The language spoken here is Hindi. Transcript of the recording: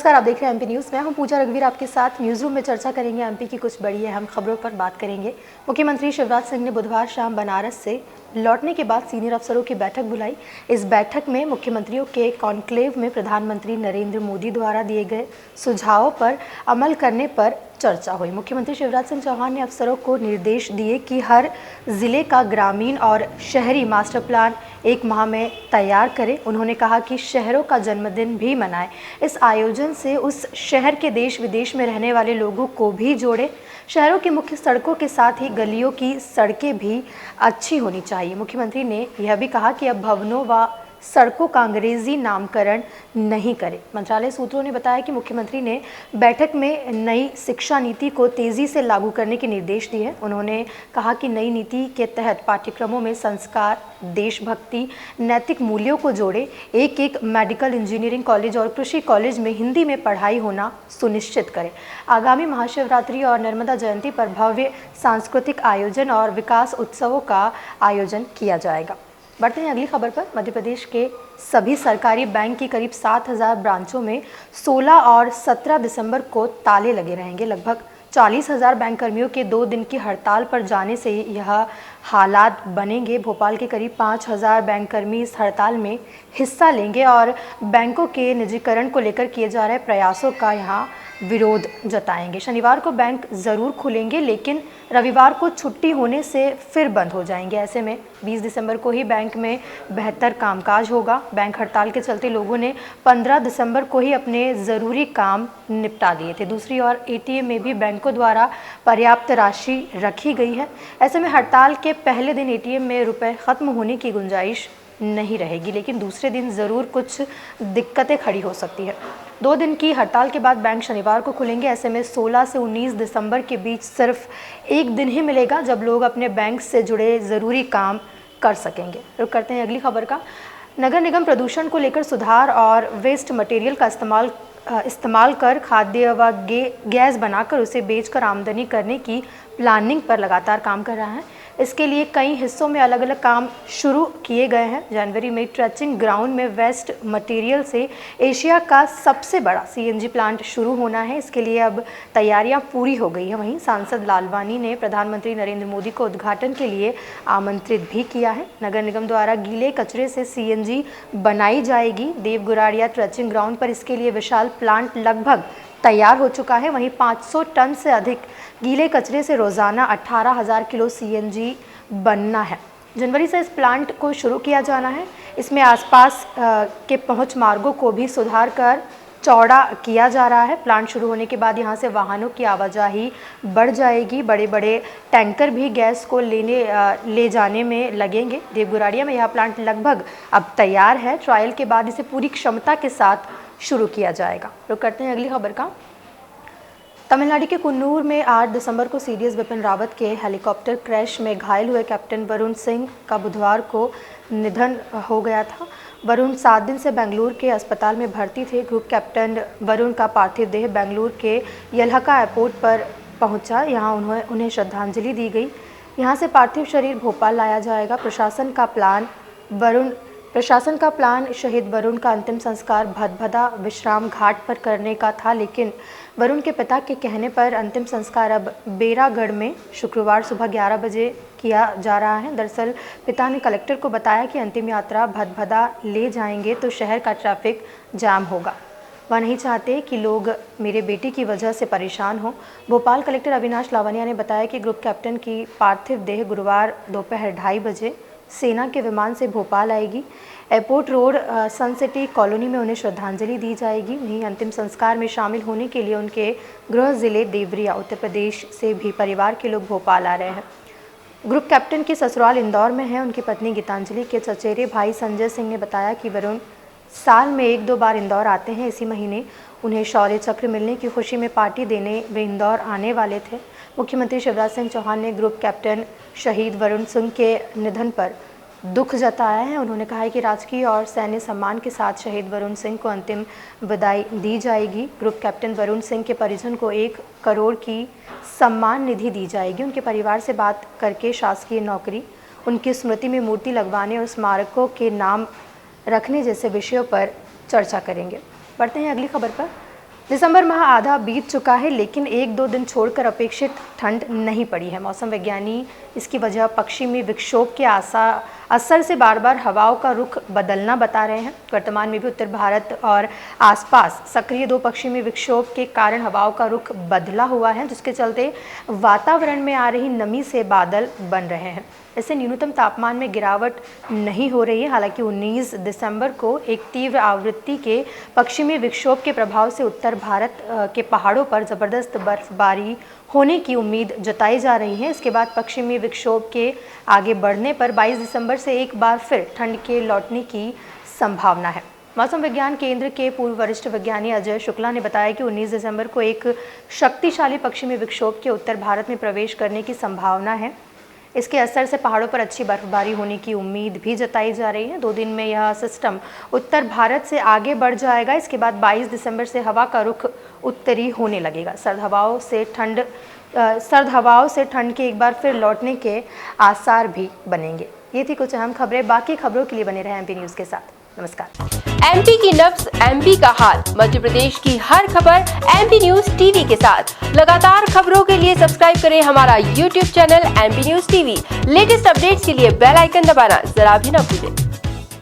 नमस्कार, आप देख रहे हैं एमपी न्यूज़। मैं हूं पूजा रघुवीर, आपके साथ न्यूज़ रूम में चर्चा करेंगे। एमपी की कुछ बड़ी अहम खबरों पर बात करेंगे। मुख्यमंत्री शिवराज सिंह ने बुधवार शाम बनारस से लौटने के बाद सीनियर अफसरों की बैठक बुलाई। इस बैठक में मुख्यमंत्रियों के कॉन्क्लेव में प्रधानमंत्री नरेंद्र मोदी द्वारा दिए गए सुझावों पर अमल करने पर चर्चा हुई। मुख्यमंत्री शिवराज सिंह चौहान ने अफसरों को निर्देश दिए कि हर जिले का ग्रामीण और शहरी मास्टर प्लान 1 माह में तैयार करें। उन्होंने कहा कि शहरों का जन्मदिन भी मनाएं। इस आयोजन से उस शहर के देश विदेश में रहने वाले लोगों को भी जोड़े। शहरों की मुख्य सड़कों के साथ ही गलियों की सड़कें भी अच्छी होनी चाहिए। मुख्यमंत्री ने यह भी कहा कि अब भवनों व सड़कों का अंग्रेजी नामकरण नहीं करें। मंत्रालय सूत्रों ने बताया कि मुख्यमंत्री ने बैठक में नई शिक्षा नीति को तेजी से लागू करने के निर्देश दिए हैं। उन्होंने कहा कि नई नीति के तहत पाठ्यक्रमों में संस्कार, देशभक्ति, नैतिक मूल्यों को जोड़े। एक मेडिकल, इंजीनियरिंग कॉलेज और कृषि कॉलेज में हिंदी में पढ़ाई होना सुनिश्चित करें। आगामी महाशिवरात्रि और नर्मदा जयंती पर भव्य सांस्कृतिक आयोजन और विकास उत्सवों का आयोजन किया जाएगा। बढ़ते हैं अगली खबर पर। मध्य प्रदेश के सभी सरकारी बैंक की करीब 7,000 ब्रांचों में 16 और 17 दिसंबर को ताले लगे रहेंगे। लगभग 40,000 बैंक कर्मियों के 2 दिन की हड़ताल पर जाने से यह हालात बनेंगे। भोपाल के करीब 5,000 बैंक कर्मी इस हड़ताल में हिस्सा लेंगे और बैंकों के निजीकरण को लेकर किए जा रहे प्रयासों का यहाँ विरोध जताएंगे। शनिवार को बैंक ज़रूर खुलेंगे, लेकिन रविवार को छुट्टी होने से फिर बंद हो जाएंगे। ऐसे में 20 दिसंबर को ही बैंक में बेहतर कामकाज होगा। बैंक हड़ताल के चलते लोगों ने 15 दिसंबर को ही अपने ज़रूरी काम निपटा लिए थे। दूसरी ओर एटीएम में भी बैंकों द्वारा पर्याप्त राशि रखी गई है। ऐसे में हड़ताल के पहले दिन एटीएम में रुपए ख़त्म होने की गुंजाइश नहीं रहेगी, लेकिन दूसरे दिन ज़रूर कुछ दिक्कतें खड़ी हो सकती है। 2 दिन की हड़ताल के बाद बैंक शनिवार को खुलेंगे। ऐसे में 16 से 19 दिसंबर के बीच सिर्फ 1 दिन ही मिलेगा जब लोग अपने बैंक से जुड़े ज़रूरी काम कर सकेंगे। रुक करते हैं अगली खबर का। नगर निगम प्रदूषण को लेकर सुधार और वेस्ट मटेरियल का इस्तेमाल कर खाद्य व गैस बनाकर उसे बेचकर आमदनी करने की प्लानिंग पर लगातार काम कर रहा है। इसके लिए कई हिस्सों में अलग अलग काम शुरू किए गए हैं। जनवरी में ट्रैचिंग ग्राउंड में वेस्ट मटेरियल से एशिया का सबसे बड़ा सीएनजी प्लांट शुरू होना है। इसके लिए अब तैयारियां पूरी हो गई हैं। वहीं सांसद लालवानी ने प्रधानमंत्री नरेंद्र मोदी को उद्घाटन के लिए आमंत्रित भी किया है। नगर निगम द्वारा गीले कचरे से सीएनजी बनाई जाएगी। देवगुराड़िया ट्रैचिंग ग्राउंड पर इसके लिए विशाल प्लांट लगभग तैयार हो चुका है। वहीं 500 टन से अधिक गीले कचरे से रोज़ाना 18,000 किलो सीएनजी बनना है। जनवरी से इस प्लांट को शुरू किया जाना है। इसमें आसपास के पहुंच मार्गों को भी सुधार कर चौड़ा किया जा रहा है। प्लांट शुरू होने के बाद यहां से वाहनों की आवाजाही बढ़ जाएगी। बड़े बड़े टैंकर भी गैस को ले जाने में लगेंगे। देवगुराड़िया में यह प्लांट लगभग अब तैयार है। ट्रायल के बाद इसे पूरी क्षमता के साथ शुरू किया जाएगा। रुक करते हैं अगली खबर का। तमिलनाडु के कुन्नूर में 8 दिसंबर को सीडीएस बिपिन रावत के हेलीकॉप्टर क्रैश में घायल हुए कैप्टन वरुण सिंह का बुधवार को निधन हो गया था। वरुण 7 दिन से बेंगलुरु के अस्पताल में भर्ती थे। ग्रुप कैप्टन वरुण का पार्थिव देह बेंगलुरु के यलहंका एयरपोर्ट पर पहुंचा। यहां उन्हें श्रद्धांजलि दी गई। यहां से पार्थिव शरीर भोपाल लाया जाएगा। प्रशासन का प्लान शहीद वरुण का अंतिम संस्कार भदभदा विश्राम घाट पर करने का था, लेकिन वरुण के पिता के कहने पर अंतिम संस्कार अब बेरागढ़ में शुक्रवार सुबह 11 बजे किया जा रहा है। दरअसल पिता ने कलेक्टर को बताया कि अंतिम यात्रा भदभदा ले जाएंगे तो शहर का ट्रैफिक जाम होगा। वह नहीं चाहते कि लोग मेरे बेटे की वजह से परेशान हों। भोपाल कलेक्टर अविनाश लावनिया ने बताया कि ग्रुप कैप्टन की पार्थिव देह गुरुवार दोपहर 2:30 बजे सेना के विमान से भोपाल आएगी। एयरपोर्ट रोड सन सिटी कॉलोनी में उन्हें श्रद्धांजलि दी जाएगी। वहीं अंतिम संस्कार में शामिल होने के लिए उनके गृह जिले देवरिया उत्तर प्रदेश से भी परिवार के लोग भोपाल आ रहे हैं। ग्रुप कैप्टन की ससुराल इंदौर में है। उनकी पत्नी गीतांजलि के चचेरे भाई संजय सिंह ने बताया कि वरुण साल में 1-2 बार इंदौर आते हैं। इसी महीने उन्हें शौर्य चक्र मिलने की खुशी में पार्टी देने वे इंदौर आने वाले थे। मुख्यमंत्री शिवराज सिंह चौहान ने ग्रुप कैप्टन शहीद वरुण सिंह के निधन पर दुख जताया है। उन्होंने कहा है कि राजकीय और सैन्य सम्मान के साथ शहीद वरुण सिंह को अंतिम विदाई दी जाएगी। ग्रुप कैप्टन वरुण सिंह के परिजन को 1 करोड़ की सम्मान निधि दी जाएगी। उनके परिवार से बात करके शासकीय नौकरी, उनकी स्मृति में मूर्ति लगवाने और स्मारकों के नाम रखने जैसे विषयों पर चर्चा करेंगे। बढ़ते हैं अगली खबर पर। दिसंबर माह आधा बीत चुका है, लेकिन 1-2 दिन छोड़कर अपेक्षित ठंड नहीं पड़ी है। मौसम विज्ञानी इसकी वजह पश्चिमी विक्षोभ के असर से बार बार हवाओं का रुख बदलना बता रहे हैं। वर्तमान में भी उत्तर भारत और आसपास सक्रिय 2 पश्चिमी विक्षोभ के कारण हवाओं का रुख बदला हुआ है, जिसके चलते वातावरण में आ रही नमी से बादल बन रहे हैं। इससे न्यूनतम तापमान में गिरावट नहीं हो रही है। हालांकि 19 दिसंबर को एक तीव्र आवृत्ति के पश्चिमी विक्षोभ के प्रभाव से उत्तर भारत के पहाड़ों पर ज़बरदस्त बर्फबारी होने की उम्मीद जताई जा रही है। इसके बाद पश्चिमी विक्षोभ के आगे बढ़ने पर 22 दिसंबर से एक बार फिर ठंड के लौटने की संभावना है। मौसम विज्ञान केंद्र के पूर्व वरिष्ठ विज्ञानी अजय शुक्ला ने बताया कि 19 दिसंबर को एक शक्तिशाली पश्चिमी विक्षोभ के उत्तर भारत में प्रवेश करने की संभावना है। इसके असर से पहाड़ों पर अच्छी बर्फबारी होने की उम्मीद भी जताई जा रही है। 2 दिन में यह सिस्टम उत्तर भारत से आगे बढ़ जाएगा। इसके बाद 22 दिसंबर से हवा का रुख उत्तरी होने लगेगा। सर्द हवाओं से ठंड के एक बार फिर लौटने के आसार भी बनेंगे। ये थी कुछ अहम खबरें। बाकी खबरों के लिए बने रहें एमपी न्यूज़ के साथ। नमस्कार। एमपी की नब्ज, एमपी का हाल, मध्य प्रदेश की हर खबर एमपी न्यूज टीवी के साथ। लगातार खबरों के लिए सब्सक्राइब करें हमारा YouTube channel MP news TV. Latest updates के लिए बेल आइकन दबाना जरा भी न भूलें।